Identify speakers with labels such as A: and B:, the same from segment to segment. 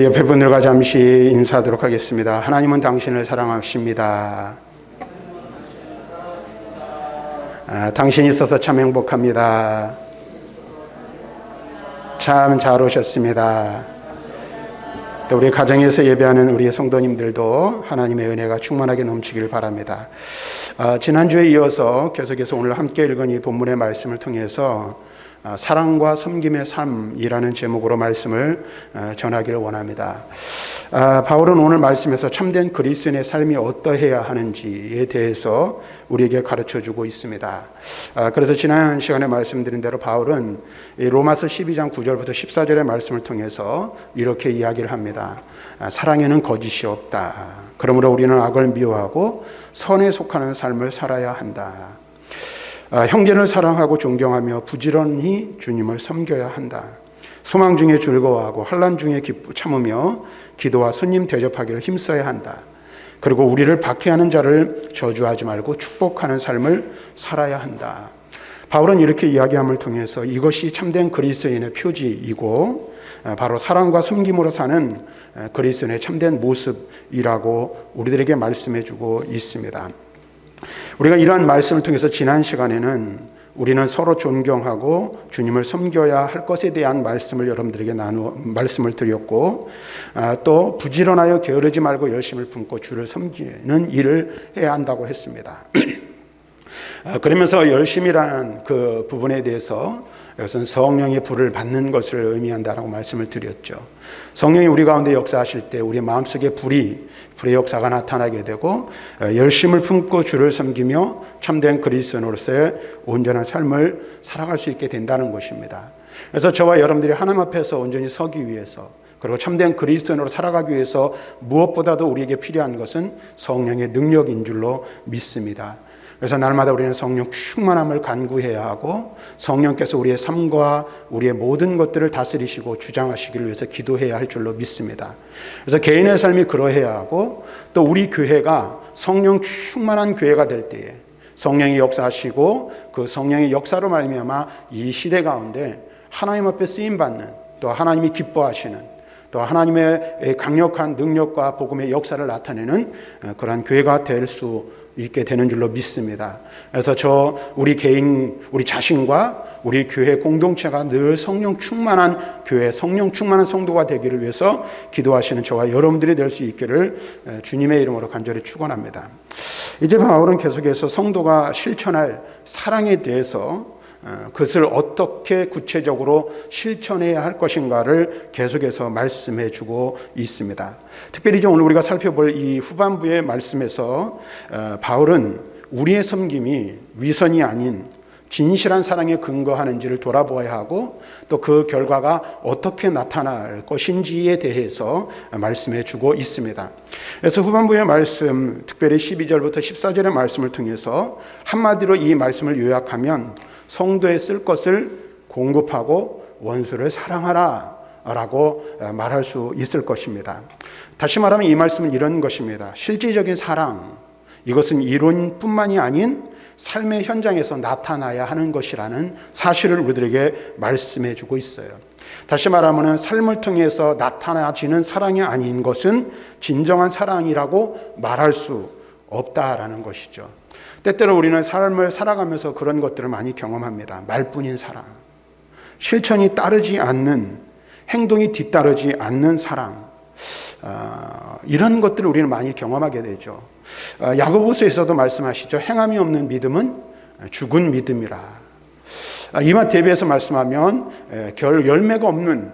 A: 옆에 분들과 잠시 인사하도록 하겠습니다. 하나님은 당신을 사랑하십니다. 당신이 있어서 참 행복합니다. 참 잘 오셨습니다. 또 우리 가정에서 예배하는 우리 성도님들도 하나님의 은혜가 충만하게 넘치길 바랍니다. 지난주에 이어서 계속해서 오늘 함께 읽은 이 본문의 말씀을 통해서 사랑과 섬김의 삶이라는 제목으로 말씀을 전하기를 원합니다. 바울은 오늘 말씀에서 참된 그리스도인의 삶이 어떠해야 하는지에 대해서 우리에게 가르쳐주고 있습니다. 그래서 지난 시간에 말씀드린 대로 바울은 로마서 12장 9절부터 14절의 말씀을 통해서 이렇게 이야기를 합니다. 사랑에는 거짓이 없다. 그러므로 우리는 악을 미워하고 선에 속하는 삶을 살아야 한다. 형제를 사랑하고 존경하며 부지런히 주님을 섬겨야 한다. 소망 중에 즐거워하고 환난 중에 참으며 기도와 손님 대접하기를 힘써야 한다. 그리고 우리를 박해하는 자를 저주하지 말고 축복하는 삶을 살아야 한다. 바울은 이렇게 이야기함을 통해서 이것이 참된 그리스도인의 표지이고 바로 사랑과 섬김으로 사는 그리스도인의 참된 모습이라고 우리들에게 말씀해주고 있습니다. 우리가 이러한 말씀을 통해서 지난 시간에는 우리는 서로 존경하고 주님을 섬겨야 할 것에 대한 말씀을 여러분들에게 말씀을 드렸고, 또 부지런하여 게으르지 말고 열심을 품고 주를 섬기는 일을 해야 한다고 했습니다. 그러면서 열심이라는 그 부분에 대해서 이것은 성령의 불을 받는 것을 의미한다라고 말씀을 드렸죠. 성령이 우리 가운데 역사하실 때 우리 마음속에 불의 역사가 나타나게 되고 열심을 품고 주를 섬기며 참된 그리스도인으로서의 온전한 삶을 살아갈 수 있게 된다는 것입니다. 그래서 저와 여러분들이 하나님 앞에서 온전히 서기 위해서 그리고 참된 그리스도인으로 살아가기 위해서 무엇보다도 우리에게 필요한 것은 성령의 능력인 줄로 믿습니다. 그래서 날마다 우리는 성령 충만함을 간구해야 하고 성령께서 우리의 삶과 우리의 모든 것들을 다스리시고 주장하시기를 위해서 기도해야 할 줄로 믿습니다. 그래서 개인의 삶이 그러해야 하고 또 우리 교회가 성령 충만한 교회가 될 때에 성령이 역사하시고 그 성령의 역사로 말미암아 이 시대 가운데 하나님 앞에 쓰임받는 또 하나님이 기뻐하시는 또 하나님의 강력한 능력과 복음의 역사를 나타내는 그러한 교회가 될 수 있게 되는 줄로 믿습니다. 그래서 우리 개인, 우리 자신과 우리 교회 공동체가 늘 성령 충만한 교회, 성령 충만한 성도가 되기를 위해서 기도하시는 저와 여러분들이 될 수 있기를 주님의 이름으로 간절히 축원합니다. 이제 바울은 계속해서 성도가 실천할 사랑에 대해서 그것을 어떻게 구체적으로 실천해야 할 것인가를 계속해서 말씀해 주고 있습니다. 특별히 오늘 우리가 살펴볼 이 후반부의 말씀에서 바울은 우리의 섬김이 위선이 아닌 진실한 사랑에 근거하는지를 돌아보아야 하고 또 그 결과가 어떻게 나타날 것인지에 대해서 말씀해 주고 있습니다. 그래서 후반부의 말씀, 특별히 12절부터 14절의 말씀을 통해서 한마디로 이 말씀을 요약하면 성도에 쓸 것을 공급하고 원수를 사랑하라 라고 말할 수 있을 것입니다. 다시 말하면 이 말씀은 이런 것입니다. 실질적인 사랑, 이것은 이론뿐만이 아닌 삶의 현장에서 나타나야 하는 것이라는 사실을 우리들에게 말씀해 주고 있어요. 다시 말하면 삶을 통해서 나타나지는 사랑이 아닌 것은 진정한 사랑이라고 말할 수 없다라는 것이죠. 때때로 우리는 삶을 살아가면서 그런 것들을 많이 경험합니다. 말뿐인 사랑, 실천이 따르지 않는, 행동이 뒤따르지 않는 사랑, 이런 것들을 우리는 많이 경험하게 되죠. 야고보서에서도 말씀하시죠. 행함이 없는 믿음은 죽은 믿음이라. 이와 대비해서 말씀하면 열매가 없는,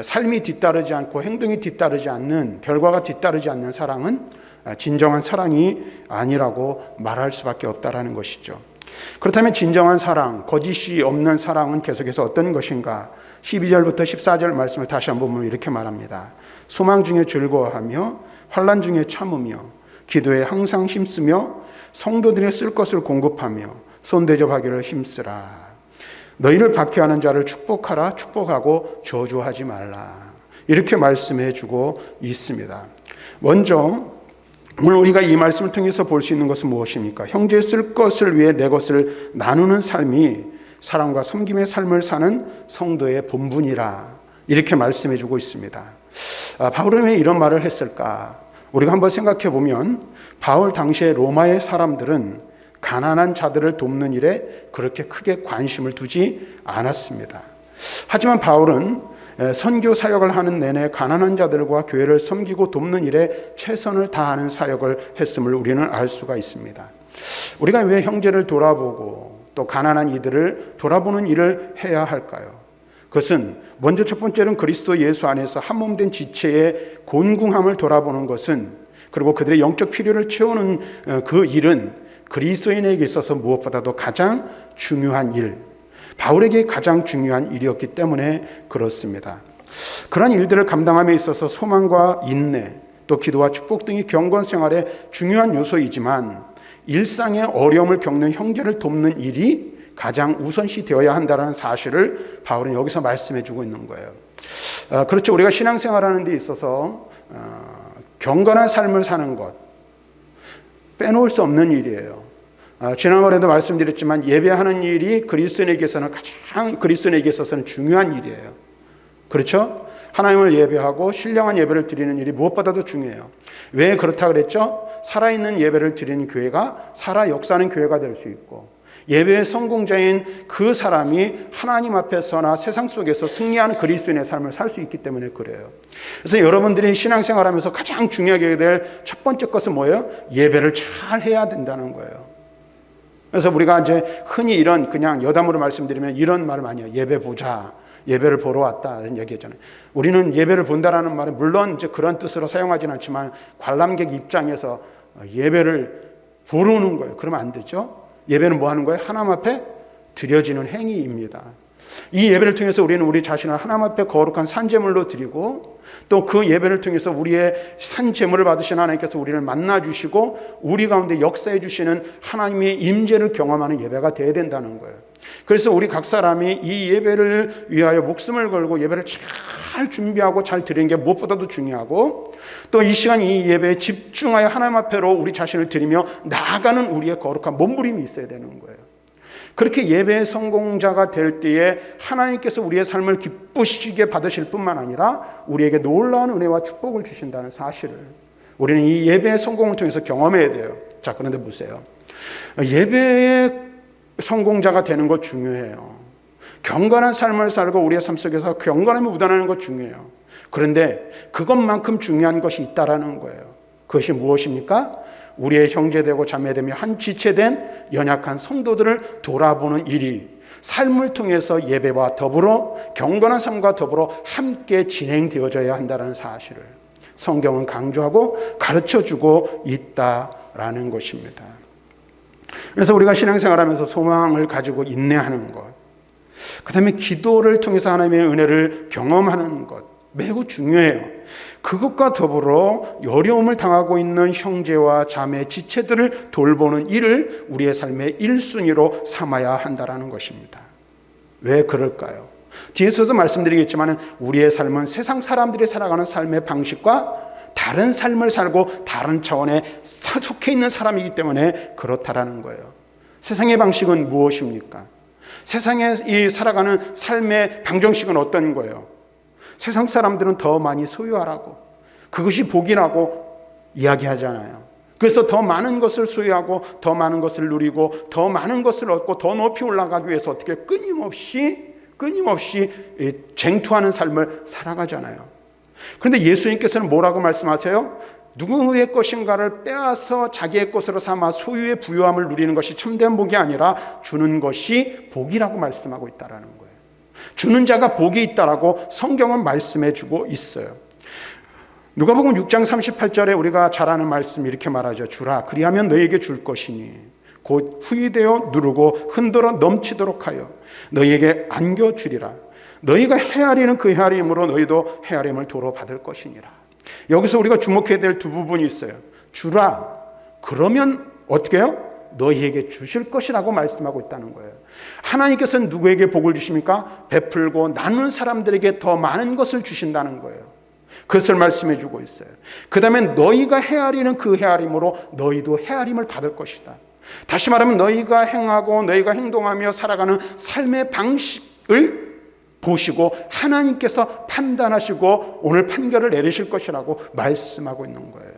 A: 삶이 뒤따르지 않고 행동이 뒤따르지 않는, 결과가 뒤따르지 않는 사랑은 진정한 사랑이 아니라고 말할 수밖에 없다라는 것이죠. 그렇다면 진정한 사랑, 거짓이 없는 사랑은 계속해서 어떤 것인가? 12절부터 14절 말씀을 다시 한번 보면 이렇게 말합니다. 소망 중에 즐거워하며 환난 중에 참으며 기도에 항상 힘쓰며 성도들의 쓸 것을 공급하며 손대접하기를 힘쓰라. 너희를 박해하는 자를 축복하라. 축복하고 저주하지 말라. 이렇게 말씀해 주고 있습니다. 먼저 오늘 우리가 이 말씀을 통해서 볼 수 있는 것은 무엇입니까? 형제의 쓸 것을 위해 내 것을 나누는 삶이 사랑과 섬김의 삶을 사는 성도의 본분이라 이렇게 말씀해 주고 있습니다. 바울은 왜 이런 말을 했을까? 우리가 한번 생각해 보면 바울 당시에 로마의 사람들은 가난한 자들을 돕는 일에 그렇게 크게 관심을 두지 않았습니다. 하지만 바울은 선교 사역을 하는 내내 가난한 자들과 교회를 섬기고 돕는 일에 최선을 다하는 사역을 했음을 우리는 알 수가 있습니다. 우리가 왜 형제를 돌아보고 또 가난한 이들을 돌아보는 일을 해야 할까요? 그것은 먼저 첫 번째는 그리스도 예수 안에서 한몸된 지체의 곤궁함을 돌아보는 것은, 그리고 그들의 영적 필요를 채우는 그 일은 그리스도인에게 있어서 무엇보다도 가장 중요한 일, 바울에게 가장 중요한 일이었기 때문에 그렇습니다. 그런 일들을 감당함에 있어서 소망과 인내, 또 기도와 축복 등이 경건 생활의 중요한 요소이지만 일상의 어려움을 겪는 형제를 돕는 일이 가장 우선시 되어야 한다는 사실을 바울은 여기서 말씀해 주고 있는 거예요. 그렇죠. 우리가 신앙생활하는 데 있어서 경건한 삶을 사는 것 빼놓을 수 없는 일이에요. 지난번에도 말씀드렸지만 예배하는 일이 그리스도인에게 있어서는 중요한 일이에요. 그렇죠? 하나님을 예배하고 신령한 예배를 드리는 일이 무엇보다도 중요해요. 왜 그렇다 그랬죠? 살아있는 예배를 드리는 교회가 살아 역사하는 교회가 될 수 있고, 예배의 성공자인 그 사람이 하나님 앞에서나 세상 속에서 승리하는 그리스도인의 삶을 살 수 있기 때문에 그래요. 그래서 여러분들이 신앙생활하면서 가장 중요하게 될 첫 번째 것은 뭐예요? 예배를 잘 해야 된다는 거예요. 그래서 우리가 이제 흔히 이런 그냥 여담으로 말씀드리면 이런 말을 많이 해요. 예배 보자. 예배를 보러 왔다 이런 얘기했잖아요. 우리는 예배를 본다라는 말은 물론 이제 그런 뜻으로 사용하지는 않지만 관람객 입장에서 예배를 보러 오는 거예요. 그러면 안 되죠. 예배는 뭐 하는 거예요? 하나님 앞에 드려지는 행위입니다. 이 예배를 통해서 우리는 우리 자신을 하나님 앞에 거룩한 산제물로 드리고, 또 그 예배를 통해서 우리의 산제물을 받으신 하나님께서 우리를 만나주시고 우리 가운데 역사해 주시는 하나님의 임재를 경험하는 예배가 되어야 된다는 거예요. 그래서 우리 각 사람이 이 예배를 위하여 목숨을 걸고 예배를 잘 준비하고 잘 드리는 게 무엇보다도 중요하고, 또 이 시간 이 예배에 집중하여 하나님 앞에로 우리 자신을 드리며 나아가는 우리의 거룩한 몸부림이 있어야 되는 거예요. 그렇게 예배의 성공자가 될 때에 하나님께서 우리의 삶을 기쁘시게 받으실 뿐만 아니라 우리에게 놀라운 은혜와 축복을 주신다는 사실을 우리는 이 예배의 성공을 통해서 경험해야 돼요. 자, 그런데 보세요. 예배의 성공자가 되는 것 중요해요. 경건한 삶을 살고 우리의 삶 속에서 경건함이 묻어나는 것 중요해요. 그런데 그것만큼 중요한 것이 있다라는 거예요. 그것이 무엇입니까? 우리의 형제되고 자매되며 한 지체된 연약한 성도들을 돌아보는 일이 삶을 통해서 예배와 더불어 경건한 삶과 더불어 함께 진행되어져야 한다는 사실을 성경은 강조하고 가르쳐주고 있다라는 것입니다. 그래서 우리가 신앙생활하면서 소망을 가지고 인내하는 것, 그 다음에 기도를 통해서 하나님의 은혜를 경험하는 것 매우 중요해요. 그것과 더불어 어려움을 당하고 있는 형제와 자매, 지체들을 돌보는 일을 우리의 삶의 1순위로 삼아야 한다는 것입니다. 왜 그럴까요? 뒤에서도 말씀드리겠지만 우리의 삶은 세상 사람들이 살아가는 삶의 방식과 다른 삶을 살고 다른 차원에 속해 있는 사람이기 때문에 그렇다라는 거예요. 세상의 방식은 무엇입니까? 세상에 살아가는 삶의 방정식은 어떤 거예요? 세상 사람들은 더 많이 소유하라고, 그것이 복이라고 이야기하잖아요. 그래서 더 많은 것을 소유하고 더 많은 것을 누리고 더 많은 것을 얻고 더 높이 올라가기 위해서 어떻게 끊임없이 쟁투하는 삶을 살아가잖아요. 그런데 예수님께서는 뭐라고 말씀하세요? 누구의 것인가를 빼앗아 자기의 것으로 삼아 소유의 부유함을 누리는 것이 참된 복이 아니라 주는 것이 복이라고 말씀하고 있다는 거예요. 주는 자가 복이 있다라고 성경은 말씀해 주고 있어요. 누가복음 6장 38절에 우리가 잘 아는 말씀 이렇게 말하죠. 주라 그리하면 너희에게 줄 것이니 곧 후이되어 누르고 흔들어 넘치도록 하여 너희에게 안겨주리라. 너희가 헤아리는 그 헤아림으로 너희도 헤아림을 도로 받을 것이니라. 여기서 우리가 주목해야 될 두 부분이 있어요. 주라 그러면 어떻게 해요? 너희에게 주실 것이라고 말씀하고 있다는 거예요. 하나님께서는 누구에게 복을 주십니까? 베풀고 나누는 사람들에게 더 많은 것을 주신다는 거예요. 그것을 말씀해 주고 있어요. 그 다음에 너희가 헤아리는 그 헤아림으로 너희도 헤아림을 받을 것이다. 다시 말하면 너희가 행하고 너희가 행동하며 살아가는 삶의 방식을 보시고 하나님께서 판단하시고 오늘 판결을 내리실 것이라고 말씀하고 있는 거예요.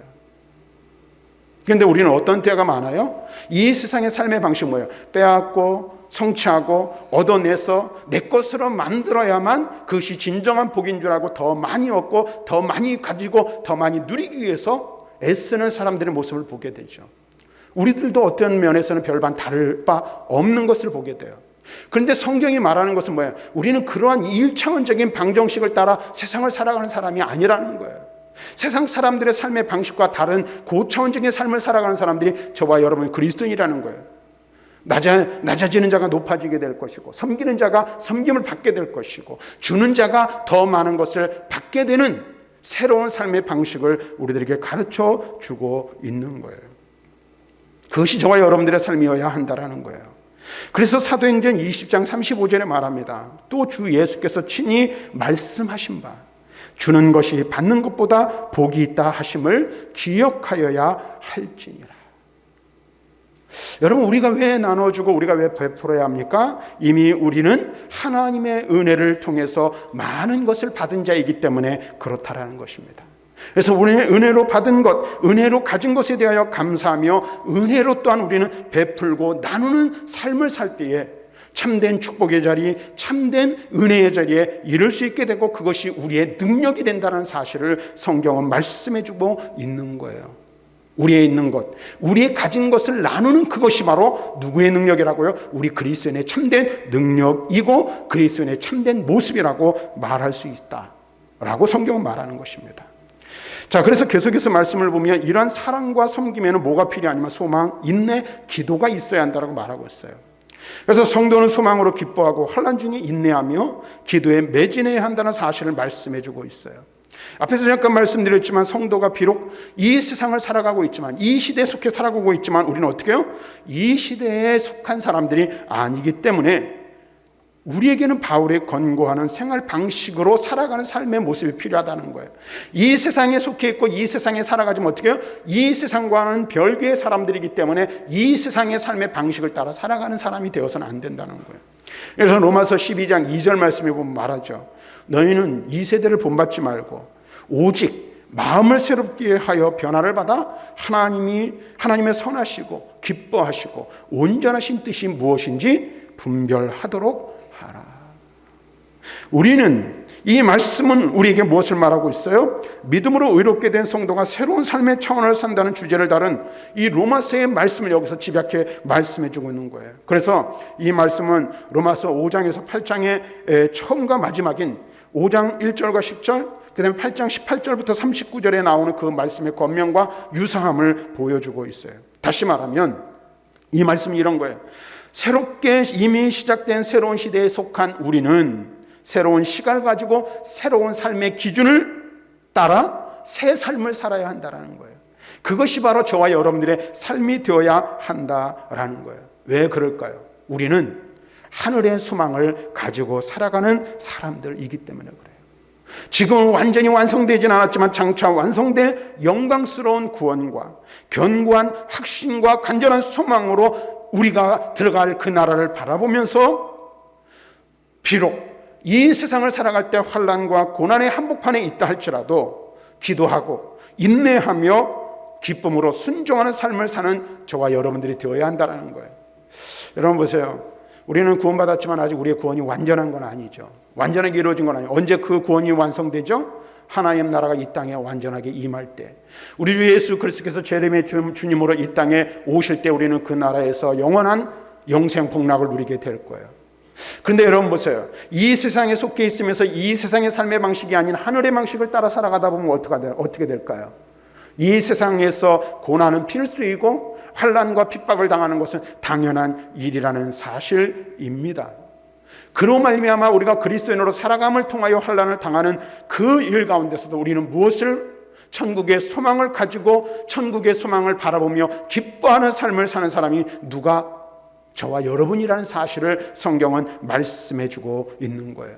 A: 그런데 우리는 어떤 때가 많아요? 이 세상의 삶의 방식이 뭐예요? 빼앗고 성취하고 얻어내서 내 것으로 만들어야만 그것이 진정한 복인 줄 알고 더 많이 얻고 더 많이 가지고 더 많이 누리기 위해서 애쓰는 사람들의 모습을 보게 되죠. 우리들도 어떤 면에서는 별반 다를 바 없는 것을 보게 돼요. 그런데 성경이 말하는 것은 뭐예요? 우리는 그러한 1차원적인 방정식을 따라 세상을 살아가는 사람이 아니라는 거예요. 세상 사람들의 삶의 방식과 다른 고차원적인 삶을 살아가는 사람들이 저와 여러분이 그리스도인이라는 거예요. 낮아지는 자가 높아지게 될 것이고, 섬기는 자가 섬김을 받게 될 것이고, 주는 자가 더 많은 것을 받게 되는 새로운 삶의 방식을 우리들에게 가르쳐 주고 있는 거예요. 그것이 저와 여러분들의 삶이어야 한다라는 거예요. 그래서 사도행전 20장 35절에 말합니다. 또 주 예수께서 친히 말씀하신 바 주는 것이 받는 것보다 복이 있다 하심을 기억하여야 할지니라. 여러분, 우리가 왜 나눠주고 우리가 왜 베풀어야 합니까? 이미 우리는 하나님의 은혜를 통해서 많은 것을 받은 자이기 때문에 그렇다라는 것입니다. 그래서 우리는 은혜로 받은 것, 은혜로 가진 것에 대하여 감사하며 은혜로 또한 우리는 베풀고 나누는 삶을 살 때에 참된 축복의 자리, 참된 은혜의 자리에 이를 수 있게 되고 그것이 우리의 능력이 된다는 사실을 성경은 말씀해 주고 있는 거예요. 우리의 있는 것, 우리의 가진 것을 나누는 그것이 바로 누구의 능력이라고요? 우리 그리스도인의 참된 능력이고 그리스도인의 참된 모습이라고 말할 수 있다라고 성경은 말하는 것입니다. 자, 그래서 계속해서 말씀을 보면 이러한 사랑과 섬김에는 뭐가 필요하냐면 소망, 인내, 기도가 있어야 한다고 말하고 있어요. 그래서 성도는 소망으로 기뻐하고 환난 중에 인내하며 기도에 매진해야 한다는 사실을 말씀해 주고 있어요. 앞에서 잠깐 말씀드렸지만 성도가 비록 이 세상을 살아가고 있지만, 이 시대에 속해 살아가고 있지만 우리는 어떻게 해요? 이 시대에 속한 사람들이 아니기 때문에 우리에게는 바울이 권고하는 생활 방식으로 살아가는 삶의 모습이 필요하다는 거예요. 이 세상에 속해 있고 이 세상에 살아가지면 어떻게 해요? 이 세상과는 별개의 사람들이기 때문에 이 세상의 삶의 방식을 따라 살아가는 사람이 되어서는 안 된다는 거예요. 그래서 로마서 12장 2절 말씀에 보면 말하죠. 너희는 이 세대를 본받지 말고 오직 마음을 새롭게 하여 변화를 받아 하나님의 선하시고 기뻐하시고 온전하신 뜻이 무엇인지 분별하도록 하라. 우리는 이 말씀은 우리에게 무엇을 말하고 있어요? 믿음으로 의롭게 된 성도가 새로운 삶의 차원을 산다는 주제를 다룬 이 로마서의 말씀을 여기서 집약해 말씀해 주고 있는 거예요. 그래서 이 말씀은 로마서 5장에서 8장의 처음과 마지막인 5장 1절과 10절, 그 다음에 8장 18절부터 39절에 나오는 그 말씀의 권면과 유사함을 보여주고 있어요. 다시 말하면 이 말씀이 이런 거예요. 새롭게 이미 시작된 새로운 시대에 속한 우리는 새로운 시각을 가지고 새로운 삶의 기준을 따라 새 삶을 살아야 한다는 거예요. 그것이 바로 저와 여러분들의 삶이 되어야 한다라는 거예요. 왜 그럴까요? 우리는 하늘의 소망을 가지고 살아가는 사람들이기 때문에 그래요. 지금은 완전히 완성되진 않았지만 장차 완성될 영광스러운 구원과 견고한 확신과 간절한 소망으로 우리가 들어갈 그 나라를 바라보면서 비록 이 세상을 살아갈 때 환난과 고난의 한복판에 있다 할지라도 기도하고 인내하며 기쁨으로 순종하는 삶을 사는 저와 여러분들이 되어야 한다는 거예요. 여러분 보세요. 우리는 구원받았지만 아직 우리의 구원이 완전한 건 아니죠. 완전하게 이루어진 건 아니에요. 언제 그 구원이 완성되죠? 하나님 나라가 이 땅에 완전하게 임할 때, 우리 주 예수 그리스도께서 재림의 주님으로 이 땅에 오실 때 우리는 그 나라에서 영원한 영생 복락을 누리게 될 거예요. 그런데 여러분 보세요. 이 세상에 속해 있으면서 이 세상의 삶의 방식이 아닌 하늘의 방식을 따라 살아가다 보면 어떻게 될까요? 이 세상에서 고난은 필수이고 환난과 핍박을 당하는 것은 당연한 일이라는 사실입니다. 그로 말미암아 우리가 그리스도인으로 살아감을 통하여 환난을 당하는 그 일 가운데서도 우리는 무엇을 천국의 소망을 가지고 천국의 소망을 바라보며 기뻐하는 삶을 사는 사람이 누가 저와 여러분이라는 사실을 성경은 말씀해 주고 있는 거예요.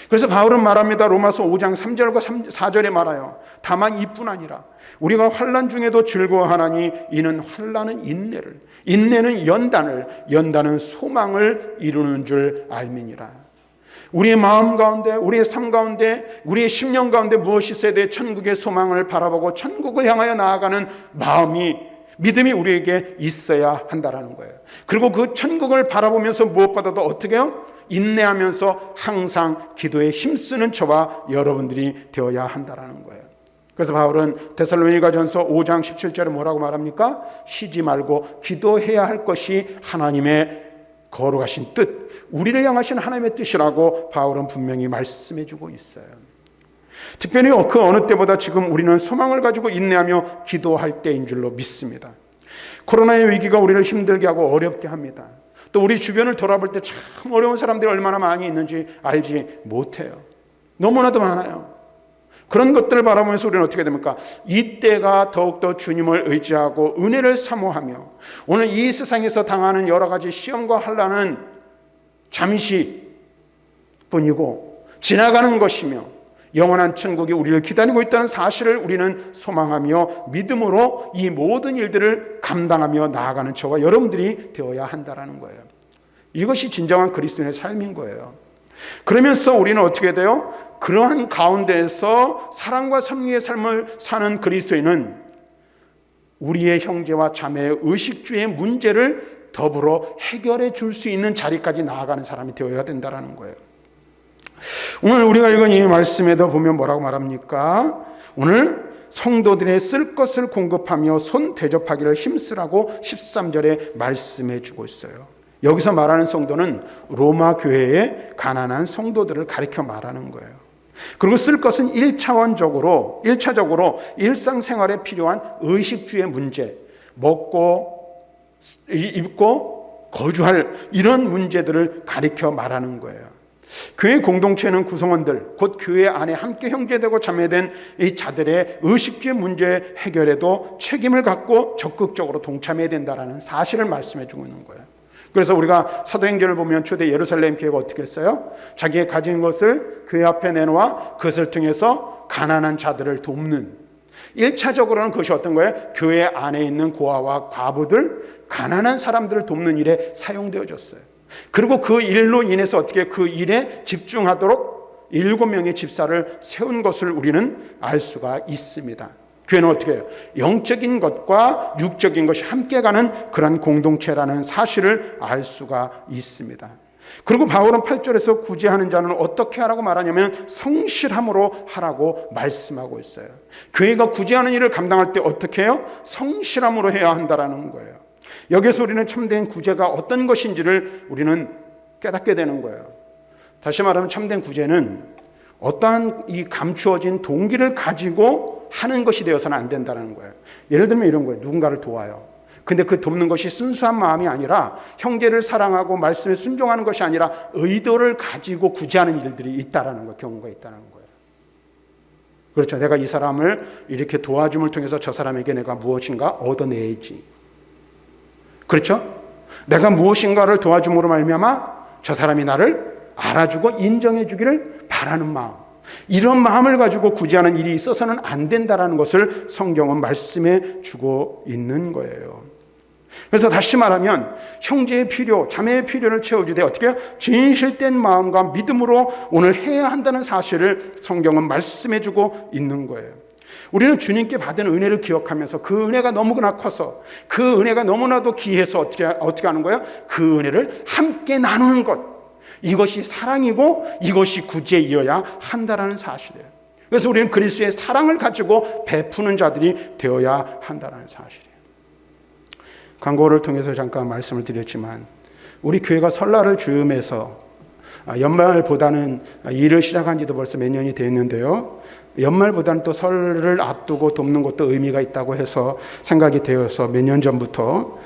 A: 그래서 바울은 말합니다. 로마서 5장 3절과 4절에 말하여 다만 이뿐 아니라 우리가 환난 중에도 즐거워하나니 이는 환난은 인내를, 인내는 연단을, 연단은 소망을 이루는 줄 알미니라. 우리의 마음 가운데, 우리의 삶 가운데, 우리의 심령 가운데 무엇이 있어야 돼? 천국의 소망을 바라보고 천국을 향하여 나아가는 마음이, 믿음이 우리에게 있어야 한다는 거예요. 그리고 그 천국을 바라보면서 무엇보다도 어떻게 해요? 인내하면서 항상 기도에 힘쓰는 저와 여러분들이 되어야 한다는 거예요. 그래서 바울은 데살로니가전서 5장 17절에 뭐라고 말합니까? 쉬지 말고 기도해야 할 것이 하나님의 거룩하신 뜻, 우리를 향하신 하나님의 뜻이라고 바울은 분명히 말씀해 주고 있어요. 특별히 그 어느 때보다 지금 우리는 소망을 가지고 인내하며 기도할 때인 줄로 믿습니다. 코로나의 위기가 우리를 힘들게 하고 어렵게 합니다. 또 우리 주변을 돌아볼 때 참 어려운 사람들이 얼마나 많이 있는지 알지 못해요. 너무나도 많아요. 그런 것들을 바라보면서 우리는 어떻게 됩니까? 이때가 더욱더 주님을 의지하고 은혜를 사모하며 오늘 이 세상에서 당하는 여러 가지 시험과 환난은 잠시 뿐이고 지나가는 것이며 영원한 천국이 우리를 기다리고 있다는 사실을 우리는 소망하며 믿음으로 이 모든 일들을 감당하며 나아가는 저와 여러분들이 되어야 한다는 거예요. 이것이 진정한 그리스도인의 삶인 거예요. 그러면서 우리는 어떻게 돼요? 그러한 가운데에서 사랑과 섭리의 삶을 사는 그리스도인은 우리의 형제와 자매의 의식주의 문제를 더불어 해결해 줄 수 있는 자리까지 나아가는 사람이 되어야 된다는 거예요. 오늘 우리가 읽은 이 말씀에도 보면 뭐라고 말합니까? 오늘 성도들의 쓸 것을 공급하며 손 대접하기를 힘쓰라고 13절에 말씀해 주고 있어요. 여기서 말하는 성도는 로마 교회의 가난한 성도들을 가리켜 말하는 거예요. 그리고 쓸 것은 1차적으로 일상생활에 필요한 의식주의 문제, 먹고 입고 거주할 이런 문제들을 가리켜 말하는 거예요. 교회 공동체는 구성원들, 곧 교회 안에 함께 형제되고 자매된 이 자들의 의식주의 문제 해결에도 책임을 갖고 적극적으로 동참해야 된다는 사실을 말씀해 주고 있는 거예요. 그래서 우리가 사도행전을 보면 초대 예루살렘 교회가 어떻게 했어요? 자기의 가진 것을 교회 앞에 내놓아 그것을 통해서 가난한 자들을 돕는, 1차적으로는 그것이 어떤 거예요? 교회 안에 있는 고아와 과부들, 가난한 사람들을 돕는 일에 사용되어졌어요. 그리고 그 일로 인해서 어떻게 그 일에 집중하도록 7명의 집사를 세운 것을 우리는 알 수가 있습니다. 교회는 어떻게 해요? 영적인 것과 육적인 것이 함께 가는 그런 공동체라는 사실을 알 수가 있습니다. 그리고 바울은 8절에서 구제하는 자는 어떻게 하라고 말하냐면 성실함으로 하라고 말씀하고 있어요. 교회가 구제하는 일을 감당할 때 어떻게 해요? 성실함으로 해야 한다는 거예요. 여기서 우리는 참된 구제가 어떤 것인지를 우리는 깨닫게 되는 거예요. 다시 말하면 참된 구제는 어떠한 이 감추어진 동기를 가지고 하는 것이 되어서는 안 된다는 거예요. 예를 들면 이런 거예요. 누군가를 도와요. 근데 그 돕는 것이 순수한 마음이 아니라 형제를 사랑하고 말씀에 순종하는 것이 아니라 의도를 가지고 구제하는 일들이 있다라는 거, 경우가 있다는 거예요. 그렇죠. 내가 이 사람을 이렇게 도와줌을 통해서 저 사람에게 내가 무엇인가 얻어내야지. 그렇죠? 내가 무엇인가를 도와줌으로 말미암아 저 사람이 나를 알아주고 인정해 주기를 바라는 마음, 이런 마음을 가지고 구제하는 일이 있어서는 안 된다는 것을 성경은 말씀해 주고 있는 거예요. 그래서 다시 말하면 형제의 필요, 자매의 필요를 채워주되 어떻게 진실된 마음과 믿음으로 오늘 해야 한다는 사실을 성경은 말씀해 주고 있는 거예요. 우리는 주님께 받은 은혜를 기억하면서 그 은혜가 너무나 커서 그 은혜가 너무나도 귀해서 어떻게 하는 거예요? 그 은혜를 함께 나누는 것, 이것이 사랑이고 이것이 구제이어야 한다는 사실이에요. 그래서 우리는 그리스도의 사랑을 가지고 베푸는 자들이 되어야 한다는 사실이에요. 광고를 통해서 잠깐 말씀을 드렸지만 우리 교회가 설날을 즈음해서 연말보다는 일을 시작한 지도 벌써 몇 년이 됐는데요. 연말보다는 또 설을 앞두고 돕는 것도 의미가 있다고 해서 생각이 되어서 몇 년 전부터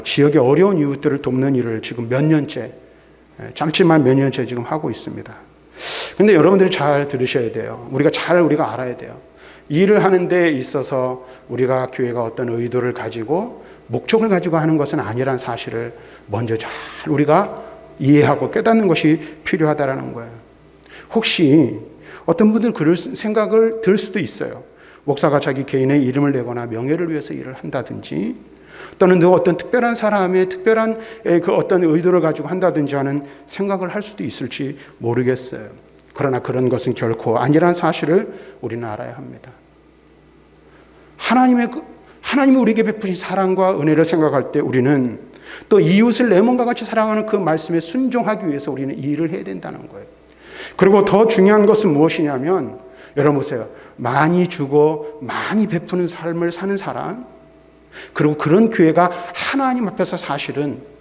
A: 지역의 어려운 이웃들을 돕는 일을 지금 몇 년째, 잠시만 몇 년째 지금 하고 있습니다. 그런데 여러분들이 잘 들으셔야 돼요. 우리가 알아야 돼요. 일을 하는 데 있어서 우리가 교회가 어떤 의도를 가지고 목적을 가지고 하는 것은 아니란 사실을 먼저 잘 우리가 이해하고 깨닫는 것이 필요하다라는 거예요. 혹시 어떤 분들 그럴 생각을 들 수도 있어요. 목사가 자기 개인의 이름을 내거나 명예를 위해서 일을 한다든지 또는 너 어떤 특별한 사람의 특별한 그 어떤 의도를 가지고 한다든지 하는 생각을 할 수도 있을지 모르겠어요. 그러나 그런 것은 결코 아니라는 사실을 우리는 알아야 합니다. 하나님이 우리에게 베푸신 사랑과 은혜를 생각할 때 우리는 또 이웃을 내 몸과 같이 사랑하는 그 말씀에 순종하기 위해서 우리는 이 일을 해야 된다는 거예요. 그리고 더 중요한 것은 무엇이냐면, 여러분 보세요. 많이 주고 많이 베푸는 삶을 사는 사람, 그리고 그런 교회가 하나님 앞에서 사실은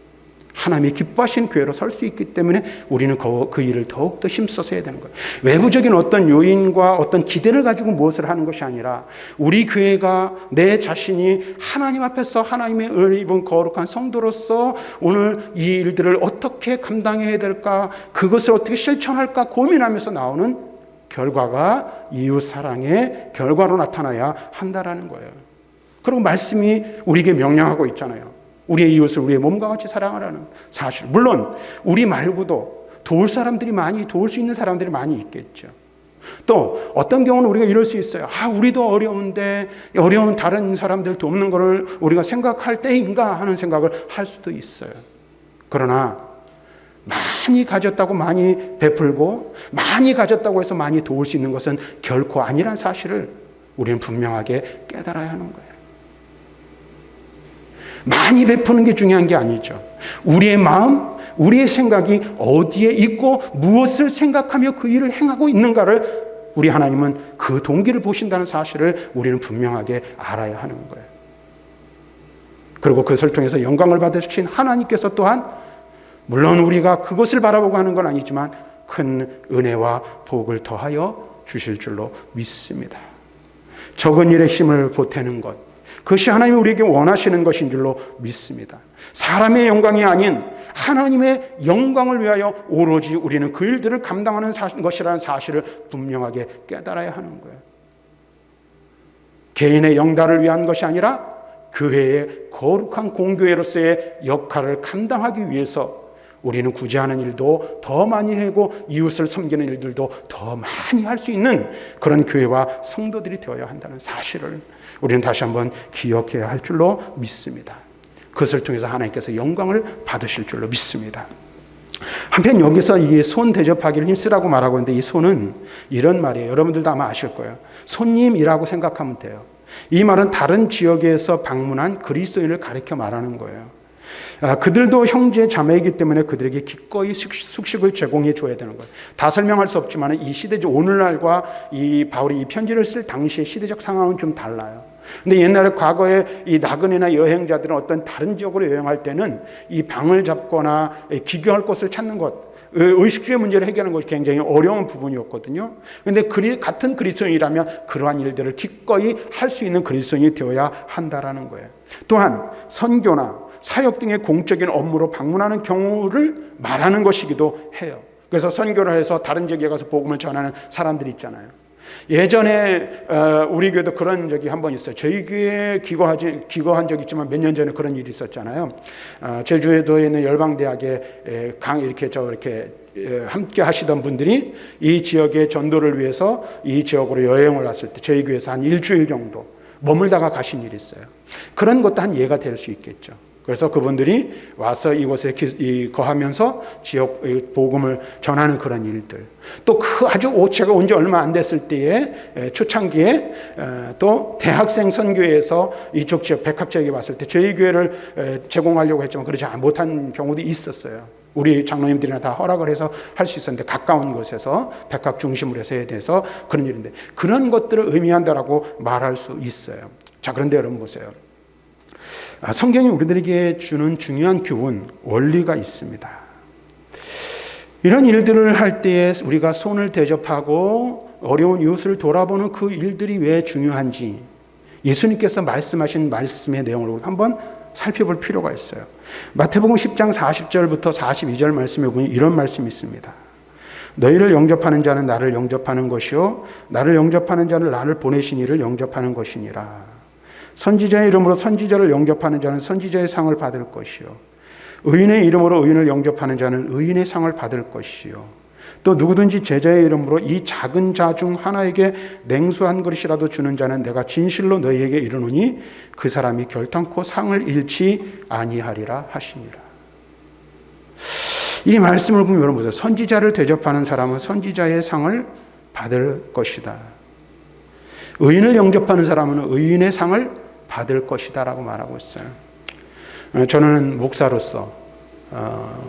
A: 하나님이 기뻐하시는 교회로 설 수 있기 때문에 우리는 그 일을 더욱더 힘써서 해야 되는 거예요. 외부적인 어떤 요인과 어떤 기대를 가지고 무엇을 하는 것이 아니라 우리 교회가 내 자신이 하나님 앞에서 하나님의 은혜 입은 거룩한 성도로서 오늘 이 일들을 어떻게 감당해야 될까, 그것을 어떻게 실천할까 고민하면서 나오는 결과가 이웃 사랑의 결과로 나타나야 한다라는 거예요. 그리고 말씀이 우리에게 명령하고 있잖아요. 우리의 이웃을 우리의 몸과 같이 사랑하라는 사실. 물론 우리 말고도 도울 사람들이 도울 수 있는 사람들이 많이 있겠죠. 또 어떤 경우는 우리가 이럴 수 있어요. 우리도 어려운데 어려운 다른 사람들 돕는 것을 우리가 생각할 때인가 하는 생각을 할 수도 있어요. 그러나 많이 가졌다고 많이 베풀고 많이 가졌다고 해서 많이 도울 수 있는 것은 결코 아니란 사실을 우리는 분명하게 깨달아야 하는 거예요. 많이 베푸는 게 중요한 게 아니죠. 우리의 마음, 우리의 생각이 어디에 있고 무엇을 생각하며 그 일을 행하고 있는가를 우리 하나님은 그 동기를 보신다는 사실을 우리는 분명하게 알아야 하는 거예요. 그리고 그것을 통해서 영광을 받으신 하나님께서 또한 물론 우리가 그것을 바라보고 하는 건 아니지만 큰 은혜와 복을 더하여 주실 줄로 믿습니다. 적은 일에 힘을 보태는 것, 그것이 하나님이 우리에게 원하시는 것인 줄로 믿습니다. 사람의 영광이 아닌 하나님의 영광을 위하여 오로지 우리는 그 일들을 감당하는 것이라는 사실을 분명하게 깨달아야 하는 거예요. 개인의 영달을 위한 것이 아니라 교회의 거룩한 공교회로서의 역할을 감당하기 위해서 우리는 굳이 하는 일도 더 많이 하고 이웃을 섬기는 일들도 더 많이 할 수 있는 그런 교회와 성도들이 되어야 한다는 사실을 우리는 다시 한번 기억해야 할 줄로 믿습니다. 그것을 통해서 하나님께서 영광을 받으실 줄로 믿습니다. 한편 여기서 이 손 대접하기를 힘쓰라고 말하고 있는데 이 손은 이런 말이에요. 여러분들도 아마 아실 거예요. 손님이라고 생각하면 돼요. 이 말은 다른 지역에서 방문한 그리스도인을 가리켜 말하는 거예요. 그들도 형제 자매이기 때문에 그들에게 기꺼이 숙식을 제공해 줘야 되는 거예요. 다 설명할 수 없지만 이 시대적 오늘날과 이 바울이 이 편지를 쓸 당시의 시대적 상황은 좀 달라요. 근데 옛날에 과거에 이 나그네나 여행자들은 어떤 다른 지역으로 여행할 때는 이 방을 잡거나 기교할 곳을 찾는 것, 의식주의 문제를 해결하는 것이 굉장히 어려운 부분이었거든요. 그런데 같은 그리스도인이라면 그러한 일들을 기꺼이 할 수 있는 그리스도인이 되어야 한다라는 거예요. 또한 선교나 사역 등의 공적인 업무로 방문하는 경우를 말하는 것이기도 해요. 그래서 선교를 해서 다른 지역에 가서 복음을 전하는 사람들이 있잖아요. 예전에 우리 교회도 그런 적이 한 번 있어요. 저희 교회에 기거한 적이 있지만 몇 년 전에 그런 일이 있었잖아요. 제주도에 있는 열방대학에 이렇게 함께 하시던 분들이 이 지역의 전도를 위해서 이 지역으로 여행을 왔을 때 저희 교회에서 한 일주일 정도 머물다가 가신 일이 있어요. 그런 것도 한 예가 될 수 있겠죠. 그래서 그분들이 와서 이곳에 거하면서 지역 복음을 전하는 그런 일들, 또 제가 온 지 얼마 안 됐을 때에 초창기에 또 대학생 선교회에서 이쪽 지역 백학 지역에 왔을 때 저희 교회를 제공하려고 했지만 그러지 못한 경우도 있었어요. 우리 장로님들이나 다 허락을 해서 할 수 있었는데 가까운 곳에서 백학 중심으로 해서 해야 돼서 그런 일인데 그런 것들을 의미한다라고 말할 수 있어요. 자, 그런데 여러분 보세요. 성경이 우리들에게 주는 중요한 교훈, 원리가 있습니다. 이런 일들을 할 때에 우리가 손을 대접하고 어려운 이웃을 돌아보는 그 일들이 왜 중요한지 예수님께서 말씀하신 말씀의 내용을 한번 살펴볼 필요가 있어요. 마태복음 10장 40절부터 42절 말씀에 보면 이런 말씀이 있습니다. 너희를 영접하는 자는 나를 영접하는 것이요 나를 영접하는 자는 나를 보내신 이를 영접하는 것이니라. 선지자의 이름으로 선지자를 영접하는 자는 선지자의 상을 받을 것이요 의인의 이름으로 의인을 영접하는 자는 의인의 상을 받을 것이요 또 누구든지 제자의 이름으로 이 작은 자 중 하나에게 냉수 한 그릇이라도 주는 자는 내가 진실로 너희에게 이르노니 그 사람이 결탄코 상을 잃지 아니하리라 하시니라. 이 말씀을 보면 여러분 보세요. 선지자를 대접하는 사람은 선지자의 상을 받을 것이다. 의인을 영접하는 사람은 의인의 상을 받을 것이다 라고 말하고 있어요. 저는 목사로서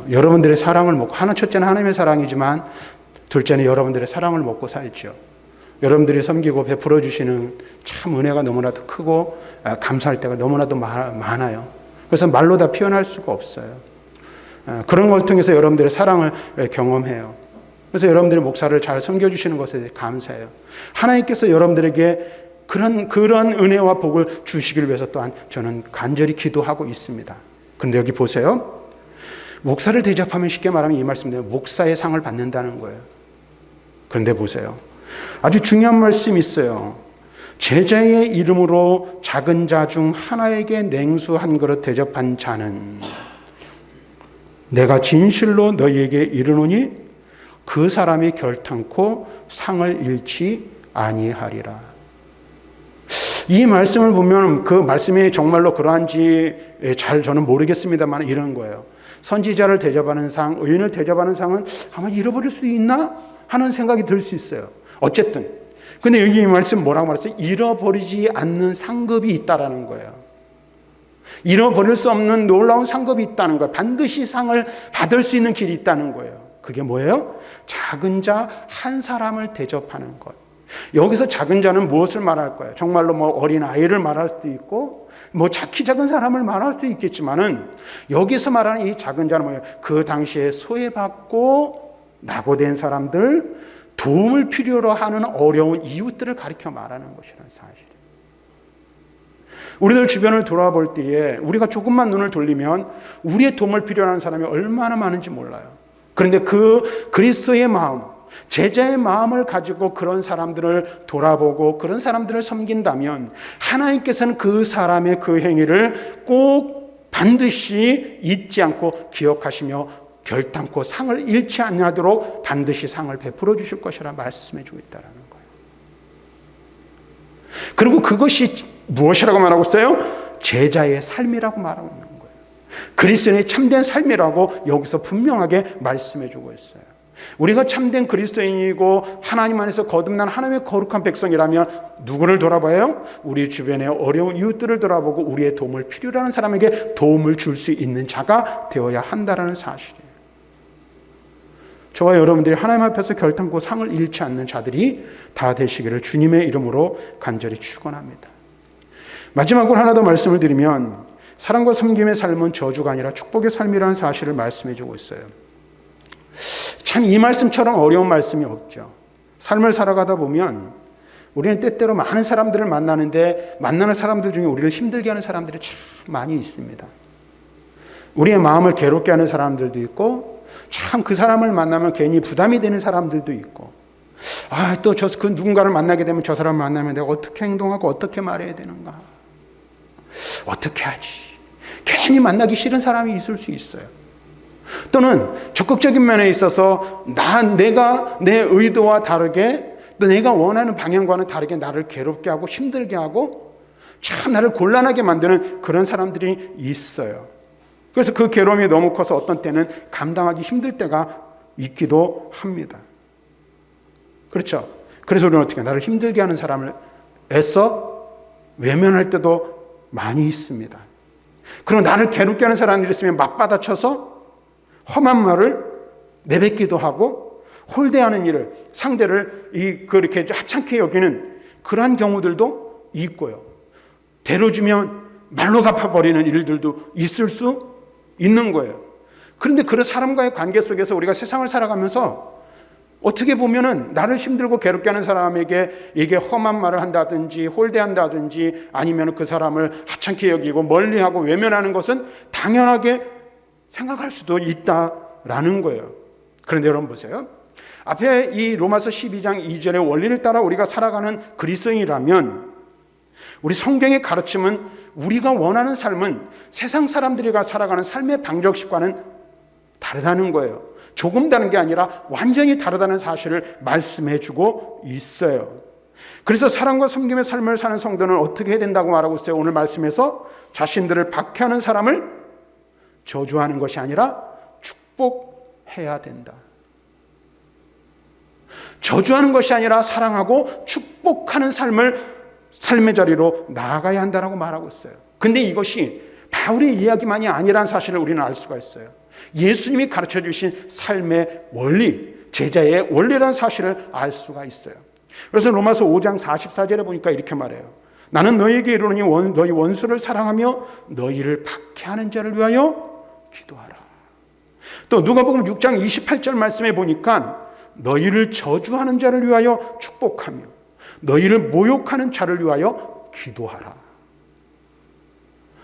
A: 여러분들의 사랑을 먹고, 첫째는 하나님의 사랑이지만 둘째는 여러분들의 사랑을 먹고 살죠. 여러분들이 섬기고 베풀어 주시는 참 은혜가 너무나도 크고 감사할 때가 너무나도 많아요. 그래서 말로 다 표현할 수가 없어요. 그런 걸 통해서 여러분들의 사랑을 경험해요. 그래서 여러분들이 목사를 잘 섬겨주시는 것에 감사해요. 하나님께서 여러분들에게 그런 은혜와 복을 주시길 위해서 또한 저는 간절히 기도하고 있습니다. 그런데 여기 보세요. 목사를 대접하면 쉽게 말하면 이 말씀대로 목사의 상을 받는다는 거예요. 그런데 보세요. 아주 중요한 말씀이 있어요. 제자의 이름으로 작은 자 중 하나에게 냉수 한 그릇 대접한 자는 내가 진실로 너희에게 이르노니 그 사람이 결탄코 상을 잃지 아니하리라. 이 말씀을 보면 그 말씀이 정말로 그러한지 잘 저는 모르겠습니다만 이런 거예요. 선지자를 대접하는 상, 의인을 대접하는 상은 아마 잃어버릴 수 있나 하는 생각이 들 수 있어요. 어쨌든 근데 여기 이 말씀 뭐라고 말했어요? 잃어버리지 않는 상급이 있다라는 거예요. 잃어버릴 수 없는 놀라운 상급이 있다는 거예요. 반드시 상을 받을 수 있는 길이 있다는 거예요. 그게 뭐예요? 작은 자 한 사람을 대접하는 것. 여기서 작은 자는 무엇을 말할 거예요? 정말로 어린 아이를 말할 수도 있고 작기 작은 사람을 말할 수도 있겠지만은 여기서 말하는 이 작은 자는 뭐예요? 그 당시에 소외받고 낙오된 사람들, 도움을 필요로 하는 어려운 이웃들을 가리켜 말하는 것이라는 사실이에요. 우리들 주변을 돌아볼 때에 우리가 조금만 눈을 돌리면 우리의 도움을 필요로 하는 사람이 얼마나 많은지 몰라요. 그런데 그 그리스도의 마음, 제자의 마음을 가지고 그런 사람들을 돌아보고 그런 사람들을 섬긴다면 하나님께서는 그 사람의 그 행위를 꼭 반드시 잊지 않고 기억하시며 결탄코 상을 잃지 않도록 반드시 상을 베풀어 주실 것이라 말씀해 주고 있다는 거예요. 그리고 그것이 무엇이라고 말하고 있어요? 제자의 삶이라고 말하고 있는 거예요. 그리스도인의 참된 삶이라고 여기서 분명하게 말씀해 주고 있어요. 우리가 참된 그리스도인이고 하나님 안에서 거듭난 하나님의 거룩한 백성이라면 누구를 돌아봐요? 우리 주변의 어려운 이웃들을 돌아보고 우리의 도움을 필요로 하는 사람에게 도움을 줄 수 있는 자가 되어야 한다는 사실이에요. 저와 여러분들이 하나님 앞에서 결탄코 상을 잃지 않는 자들이 다 되시기를 주님의 이름으로 간절히 축원합니다. 마지막으로 하나 더 말씀을 드리면 사랑과 섬김의 삶은 저주가 아니라 축복의 삶이라는 사실을 말씀해 주고 있어요. 참 이 말씀처럼 어려운 말씀이 없죠. 삶을 살아가다 보면 우리는 때때로 많은 사람들을 만나는데 만나는 사람들 중에 우리를 힘들게 하는 사람들이 참 많이 있습니다. 우리의 마음을 괴롭게 하는 사람들도 있고 참 그 사람을 만나면 괜히 부담이 되는 사람들도 있고 또 그 누군가를 만나게 되면 저 사람을 만나면 내가 어떻게 행동하고 어떻게 말해야 되는가, 어떻게 하지, 괜히 만나기 싫은 사람이 있을 수 있어요. 또는 적극적인 면에 있어서 내가 내 의도와 다르게 또 내가 원하는 방향과는 다르게 나를 괴롭게 하고 힘들게 하고 참 나를 곤란하게 만드는 그런 사람들이 있어요. 그래서 그 괴로움이 너무 커서 어떤 때는 감당하기 힘들 때가 있기도 합니다. 그렇죠? 그래서 우리는 어떻게 나를 힘들게 하는 사람을 애써 외면할 때도 많이 있습니다. 그리고 나를 괴롭게 하는 사람들이 있으면 맞받아쳐서 험한 말을 내뱉기도 하고 홀대하는 일을 상대를 그렇게 하찮게 여기는 그러한 경우들도 있고요. 대로주면 말로 갚아버리는 일들도 있을 수 있는 거예요. 그런데 그런 사람과의 관계 속에서 우리가 세상을 살아가면서 어떻게 보면은 나를 힘들고 괴롭게 하는 사람에게 이게 험한 말을 한다든지 홀대한다든지 아니면 그 사람을 하찮게 여기고 멀리하고 외면하는 것은 당연하게 생각할 수도 있다라는 거예요. 그런데 여러분 보세요. 앞에 이 로마서 12장 2절의 원리를 따라 우리가 살아가는 그리스도인이라면 우리 성경의 가르침은 우리가 원하는 삶은 세상 사람들이 살아가는 삶의 방정식과는 다르다는 거예요. 조금 다른 게 아니라 완전히 다르다는 사실을 말씀해 주고 있어요. 그래서 사랑과 섬김의 삶을 사는 성도는 어떻게 해야 된다고 말하고 있어요? 오늘 말씀에서 자신들을 박해하는 사람을 저주하는 것이 아니라 축복해야 된다. 저주하는 것이 아니라 사랑하고 축복하는 삶의 자리로 나아가야 한다고 말하고 있어요. 근데 이것이 바울의 이야기만이 아니라는 사실을 우리는 알 수가 있어요. 예수님이 가르쳐 주신 삶의 원리, 제자의 원리라는 사실을 알 수가 있어요. 그래서 로마서 5장 44절에 보니까 이렇게 말해요. 나는 너희에게 이르노니 너희 원수를 사랑하며 너희를 박해하는 자를 위하여 기도하라. 또 누가복음 6장 28절 말씀에 보니까 너희를 저주하는 자를 위하여 축복하며 너희를 모욕하는 자를 위하여 기도하라.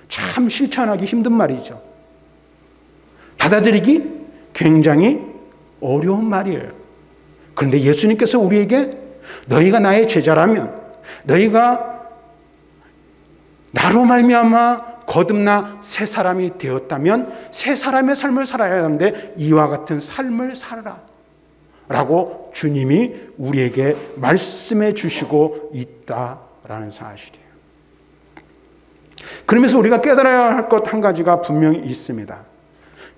A: 참 실천하기 힘든 말이죠. 받아들이기 굉장히 어려운 말이에요. 그런데 예수님께서 우리에게 너희가 나의 제자라면, 너희가 나로 말미암아 거듭나 새 사람이 되었다면 새 사람의 삶을 살아야 하는데 이와 같은 삶을 살아라 라고 주님이 우리에게 말씀해 주시고 있다라는 사실이에요. 그러면서 우리가 깨달아야 할 것 한 가지가 분명히 있습니다.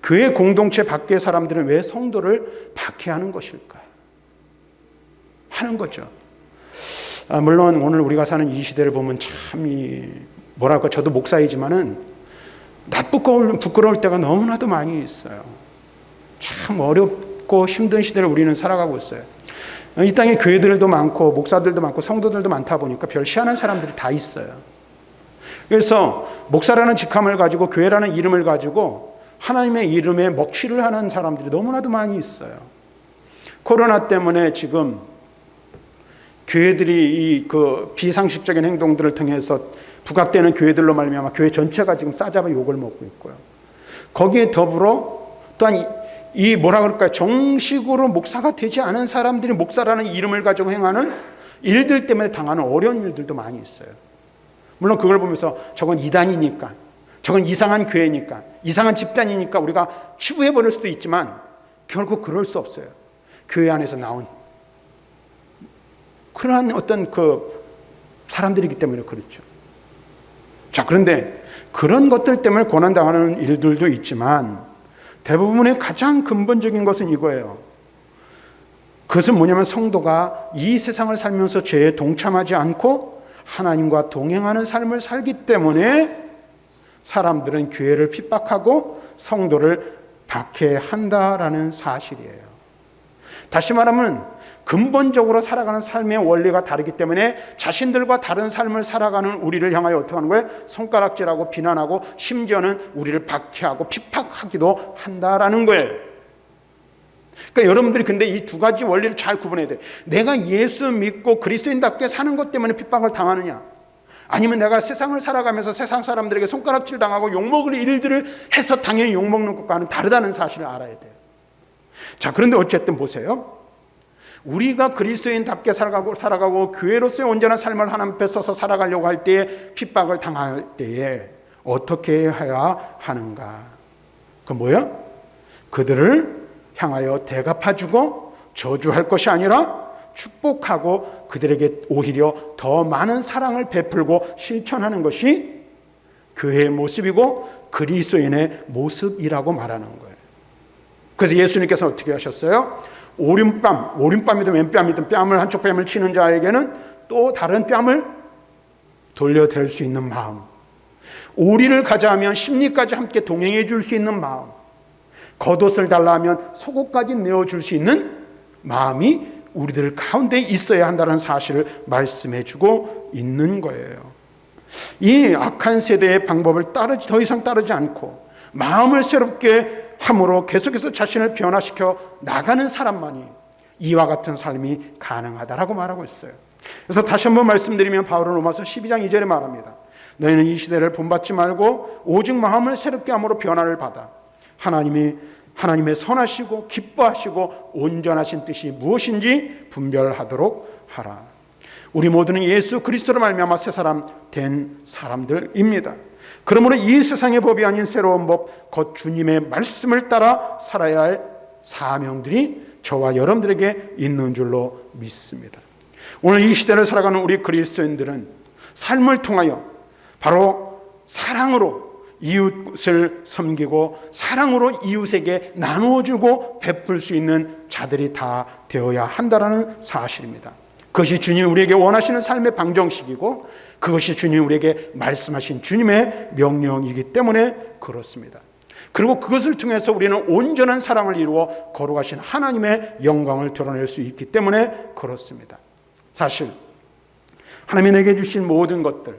A: 교회 공동체 밖의 사람들은 왜 성도를 박해하는 것일까? 하는 거죠. 물론 오늘 우리가 사는 이 시대를 보면 참 뭐랄까, 저도 목사이지만은 부끄러울 때가 너무나도 많이 있어요. 참 어렵고 힘든 시대를 우리는 살아가고 있어요. 이 땅에 교회들도 많고 목사들도 많고 성도들도 많다 보니까 별 희한한 사람들이 다 있어요. 그래서 목사라는 직함을 가지고 교회라는 이름을 가지고 하나님의 이름에 먹칠을 하는 사람들이 너무나도 많이 있어요. 코로나 때문에 지금 교회들이 그 비상식적인 행동들을 통해서 부각되는 교회들로 말미암아 교회 전체가 지금 싸잡아 욕을 먹고 있고요. 거기에 더불어 또한 이 뭐라 그럴까요? 정식으로 목사가 되지 않은 사람들이 목사라는 이름을 가지고 행하는 일들 때문에 당하는 어려운 일들도 많이 있어요. 물론 그걸 보면서 저건 이단이니까, 저건 이상한 교회니까, 이상한 집단이니까 우리가 치부해버릴 수도 있지만 결국 그럴 수 없어요. 교회 안에서 나온 그러한 어떤 그 사람들이기 때문에 그렇죠. 자, 그런데 그런 것들 때문에 고난당하는 일들도 있지만 대부분의 가장 근본적인 것은 이거예요. 그것은 뭐냐면 성도가 이 세상을 살면서 죄에 동참하지 않고 하나님과 동행하는 삶을 살기 때문에 사람들은 교회를 핍박하고 성도를 박해한다라는 사실이에요. 다시 말하면 근본적으로 살아가는 삶의 원리가 다르기 때문에 자신들과 다른 삶을 살아가는 우리를 향하여 어떻게 하는 거예요? 손가락질하고 비난하고 심지어는 우리를 박해하고 핍박하기도 한다라는 거예요. 그러니까 여러분들이 근데 이 두 가지 원리를 잘 구분해야 돼요. 내가 예수 믿고 그리스도인답게 사는 것 때문에 핍박을 당하느냐, 아니면 내가 세상을 살아가면서 세상 사람들에게 손가락질 당하고 욕먹을 일들을 해서 당연히 욕먹는 것과는 다르다는 사실을 알아야 돼요. 자, 그런데 어쨌든 보세요. 우리가 그리스도인답게 살아가고 교회로서의 온전한 삶을 하나님 앞에 서서 살아가려고 할 때에 핍박을 당할 때에 어떻게 해야 하는가? 그 뭐야? 그들을 향하여 대갚아주고 저주할 것이 아니라 축복하고 그들에게 오히려 더 많은 사랑을 베풀고 실천하는 것이 교회의 모습이고 그리스도인의 모습이라고 말하는 거예요. 그래서 예수님께서 어떻게 하셨어요? 오른뺨이든 왼뺨이든 뺨을 한쪽 뺨을 치는 자에게는 또 다른 뺨을 돌려댈 수 있는 마음, 오리를 가자 하면 심리까지 함께 동행해 줄 수 있는 마음, 겉옷을 달라 하면 속옷까지 내어줄 수 있는 마음이 우리들 가운데 있어야 한다는 사실을 말씀해 주고 있는 거예요. 이 악한 세대의 방법을 더 이상 따르지 않고 마음을 새롭게 함으로 계속해서 자신을 변화시켜 나가는 사람만이 이와 같은 삶이 가능하다라고 말하고 있어요. 그래서 다시 한번 말씀드리면 바울은 로마서 12장 2절에 말합니다. 너희는 이 시대를 본받지 말고 오직 마음을 새롭게 함으로 변화를 받아 하나님의 선하시고 기뻐하시고 온전하신 뜻이 무엇인지 분별하도록 하라. 우리 모두는 예수 그리스도로 말미암아 새 사람 된 사람들입니다. 그러므로 이 세상의 법이 아닌 새로운 법, 곧 주님의 말씀을 따라 살아야 할 사명들이 저와 여러분들에게 있는 줄로 믿습니다. 오늘 이 시대를 살아가는 우리 그리스도인들은 삶을 통하여 바로 사랑으로 이웃을 섬기고 사랑으로 이웃에게 나누어주고 베풀 수 있는 자들이 다 되어야 한다는 사실입니다. 그것이 주님이 우리에게 원하시는 삶의 방정식이고 그것이 주님이 우리에게 말씀하신 주님의 명령이기 때문에 그렇습니다. 그리고 그것을 통해서 우리는 온전한 사랑을 이루어 거룩하신 하나님의 영광을 드러낼 수 있기 때문에 그렇습니다. 사실 하나님이 내게 주신 모든 것들,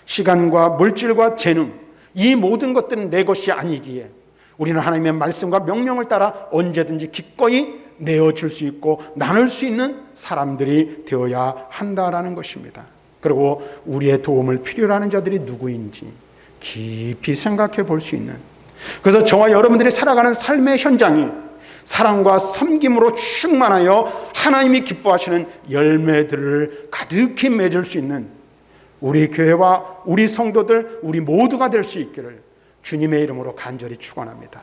A: 시간과 물질과 재능, 이 모든 것들은 내 것이 아니기에 우리는 하나님의 말씀과 명령을 따라 언제든지 기꺼이 내어줄 수 있고 나눌 수 있는 사람들이 되어야 한다라는 것입니다. 그리고 우리의 도움을 필요로 하는 자들이 누구인지 깊이 생각해 볼 수 있는, 그래서 저와 여러분들이 살아가는 삶의 현장이 사랑과 섬김으로 충만하여 하나님이 기뻐하시는 열매들을 가득히 맺을 수 있는 우리 교회와 우리 성도들, 우리 모두가 될 수 있기를 주님의 이름으로 간절히 축원합니다.